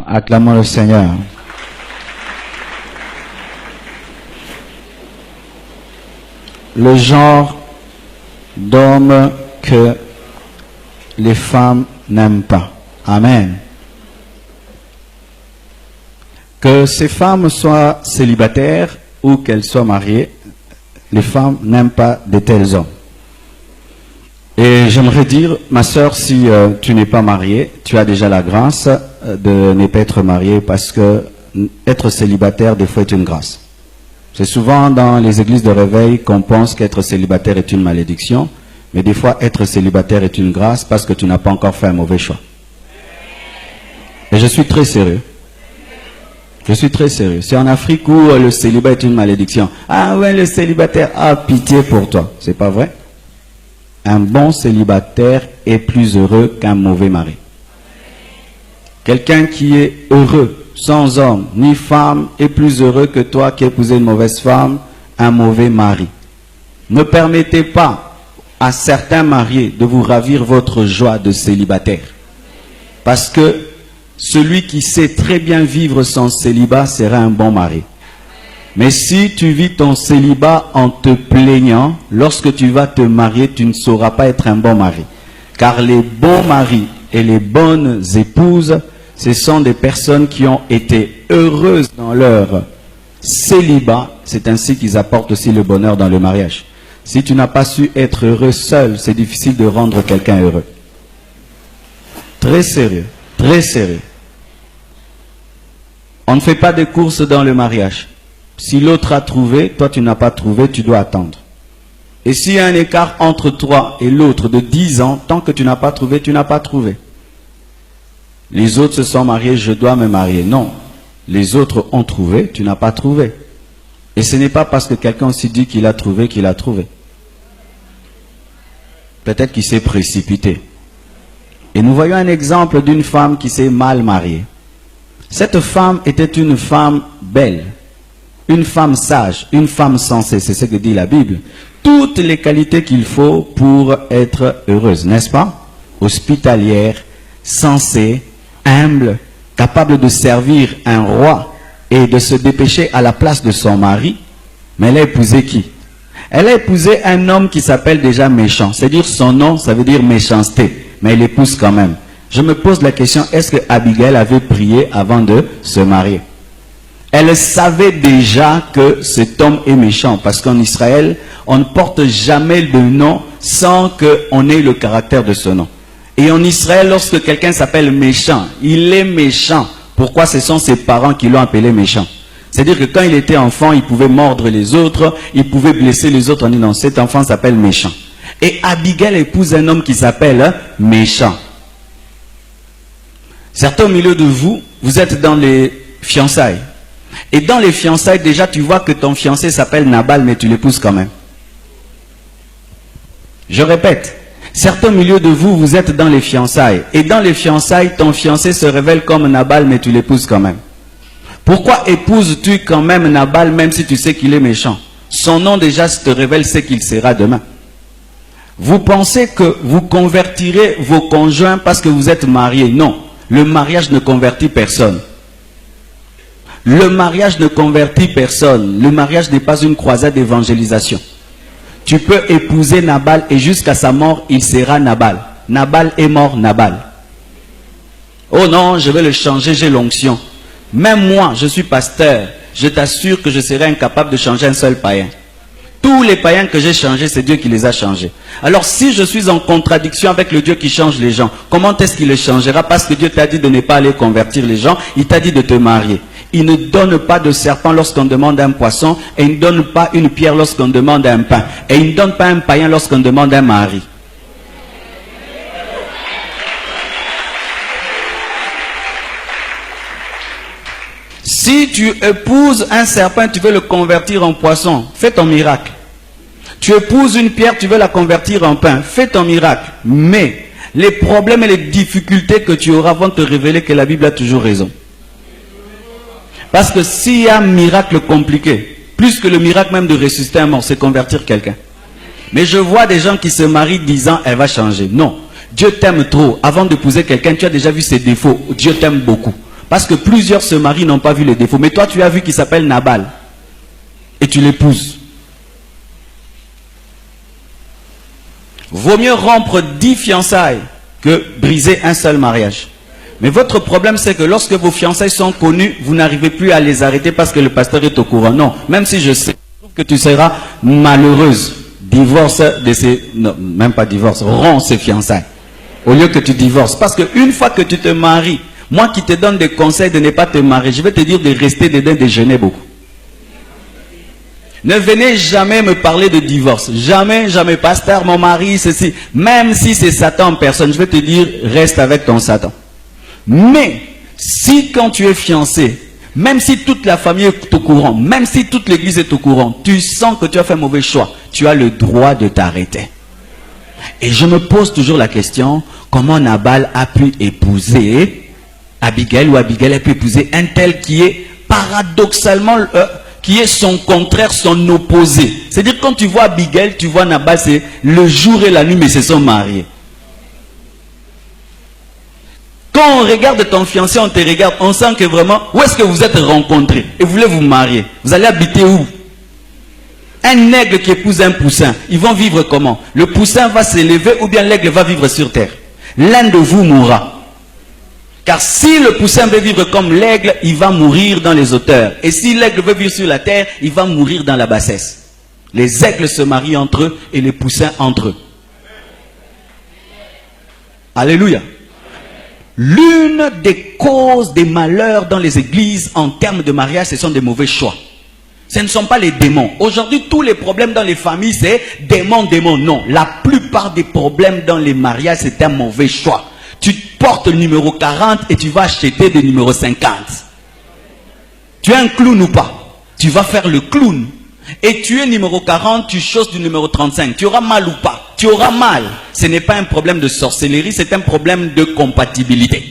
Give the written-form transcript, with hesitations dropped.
Acclamons le Seigneur. Le genre d'homme que les femmes n'aiment pas. Amen. Que ces femmes soient célibataires ou qu'elles soient mariées, les femmes n'aiment pas de tels hommes. Et j'aimerais dire, ma sœur, si tu n'es pas mariée, tu as déjà la grâce de ne pas être mariée, parce que être célibataire, des fois, est une grâce. C'est souvent dans les églises de réveil qu'on pense qu'être célibataire est une malédiction, mais des fois, être célibataire est une grâce parce que tu n'as pas encore fait un mauvais choix. Et je suis très sérieux. Je suis très sérieux. C'est en Afrique où le célibat est une malédiction. Ah ouais, le célibataire, ah pitié pour toi. C'est pas vrai? Un bon célibataire est plus heureux qu'un mauvais mari. Quelqu'un qui est heureux, sans homme ni femme, est plus heureux que toi qui épousé une mauvaise femme, un mauvais mari. Ne permettez pas à certains mariés de vous ravir votre joie de célibataire. Parce que celui qui sait très bien vivre son célibat sera un bon mari. Mais si tu vis ton célibat en te plaignant, lorsque tu vas te marier, tu ne sauras pas être un bon mari. Car les bons maris et les bonnes épouses, ce sont des personnes qui ont été heureuses dans leur célibat. C'est ainsi qu'ils apportent aussi le bonheur dans le mariage. Si tu n'as pas su être heureux seul, c'est difficile de rendre quelqu'un heureux. Très sérieux, très sérieux. On ne fait pas de courses dans le mariage. Si l'autre a trouvé, toi tu n'as pas trouvé, tu dois attendre. Et s'il y a un écart entre toi et l'autre de 10 ans, tant que tu n'as pas trouvé, tu n'as pas trouvé. Les autres se sont mariés, je dois me marier. Non. Les autres ont trouvé, tu n'as pas trouvé. Et ce n'est pas parce que quelqu'un aussi dit qu'il a trouvé qu'il a trouvé. Peut-être qu'il s'est précipité. Et nous voyons un exemple d'une femme qui s'est mal mariée. Cette femme était une femme belle, une femme sage, une femme sensée, c'est ce que dit la Bible. Toutes les qualités qu'il faut pour être heureuse, n'est-ce pas? Hospitalière, sensée, humble, capable de servir un roi et de se dépêcher à la place de son mari. Mais elle a épousé qui? Elle a épousé un homme qui s'appelle déjà méchant. C'est-à-dire son nom, ça veut dire méchanceté. Mais elle épouse quand même. Je me pose la question, est-ce que Abigail avait prié avant de se marier? Elle savait déjà que cet homme est méchant, parce qu'en Israël, on ne porte jamais le nom sans qu'on ait le caractère de ce nom. Et en Israël, lorsque quelqu'un s'appelle méchant, il est méchant. Pourquoi? Ce sont ses parents qui l'ont appelé méchant. C'est-à-dire que quand il était enfant, il pouvait mordre les autres, il pouvait blesser les autres en disant, cet enfant s'appelle méchant. Et Abigail épouse un homme qui s'appelle méchant. Certains au milieu de vous, vous êtes dans les fiançailles. Et dans les fiançailles, déjà tu vois que ton fiancé s'appelle Nabal, mais tu l'épouses quand même. Je répète, certains au milieu de vous, vous êtes dans les fiançailles. Et dans les fiançailles, ton fiancé se révèle comme Nabal, mais tu l'épouses quand même. Pourquoi épouses-tu quand même Nabal, même si tu sais qu'il est méchant? Son nom déjà te révèle ce qu'il sera demain. Vous pensez que vous convertirez vos conjoints parce que vous êtes mariés? Non. Le mariage ne convertit personne. Le mariage ne convertit personne. Le mariage n'est pas une croisade d'évangélisation. Tu peux épouser Nabal et jusqu'à sa mort, il sera Nabal. Nabal est mort, Nabal. Oh non, je vais le changer, j'ai l'onction. Même moi, je suis pasteur. Je t'assure que je serai incapable de changer un seul païen. Tous les païens que j'ai changés, c'est Dieu qui les a changés. Alors si je suis en contradiction avec le Dieu qui change les gens, comment est-ce qu'il les changera? Parce que Dieu t'a dit de ne pas aller convertir les gens, il t'a dit de te marier. Il ne donne pas de serpent lorsqu'on demande un poisson, et il ne donne pas une pierre lorsqu'on demande un pain. Et il ne donne pas un païen lorsqu'on demande un mari. Si tu épouses un serpent, tu veux le convertir en poisson, fais ton miracle. Tu épouses une pierre, tu veux la convertir en pain, fais ton miracle. Mais les problèmes et les difficultés que tu auras vont te révéler que la Bible a toujours raison. Parce que s'il y a un miracle compliqué, plus que le miracle même de ressusciter un mort, c'est convertir quelqu'un. Mais je vois des gens qui se marient disant, elle va changer. Non, Dieu t'aime trop. Avant d'épouser quelqu'un, tu as déjà vu ses défauts. Dieu t'aime beaucoup. Parce que plusieurs se marient, n'ont pas vu les défauts. Mais toi, tu as vu qu'il s'appelle Nabal. Et tu l'épouses. Vaut mieux rompre 10 fiançailles que briser un seul mariage. Mais votre problème, c'est que lorsque vos fiançailles sont connues, vous n'arrivez plus à les arrêter parce que le pasteur est au courant. Non, même si je sais que tu seras malheureuse, divorce de ces... Non, même pas divorce, romps ces fiançailles. Au lieu que tu divorces. Parce qu'une fois que tu te maries, moi qui te donne des conseils de ne pas te marier, je vais te dire de rester dedans, de jeûner beaucoup. Ne venez jamais me parler de divorce. Jamais, jamais. Pasteur, mon mari, ceci. Même si c'est Satan en personne, je vais te dire, reste avec ton Satan. Mais, si quand tu es fiancé, même si toute la famille est au courant, même si toute l'église est au courant, tu sens que tu as fait un mauvais choix, tu as le droit de t'arrêter. Et je me pose toujours la question, comment Nabal a pu épouser Abigail, ou Abigail a pu épouser un tel qui est paradoxalement, qui est son contraire, son opposé. C'est-à-dire quand tu vois Abigail, tu vois Nabal, c'est le jour et la nuit, mais c'est son mari. Quand on regarde ton fiancé, on te regarde, on sent que vraiment, où est-ce que vous êtes rencontrés et vous voulez vous marier? Vous allez habiter où? Un aigle qui épouse un poussin, ils vont vivre comment? Le poussin va s'élever ou bien l'aigle va vivre sur terre? L'un de vous mourra. Car si le poussin veut vivre comme l'aigle, il va mourir dans les hauteurs. Et si l'aigle veut vivre sur la terre, il va mourir dans la bassesse. Les aigles se marient entre eux et les poussins entre eux. Alléluia. L'une des causes des malheurs dans les églises en termes de mariage, ce sont des mauvais choix. Ce ne sont pas les démons. Aujourd'hui, tous les problèmes dans les familles, c'est démons, démons. Non, la plupart des problèmes dans les mariages, c'est un mauvais choix. Tu portes le numéro 40 et tu vas acheter des numéros 50. Tu es un clown ou pas? Tu vas faire le clown. Et tu es numéro 40, tu choses du numéro 35. Tu auras mal ou pas? Tu auras mal. Ce n'est pas un problème de sorcellerie, c'est un problème de compatibilité.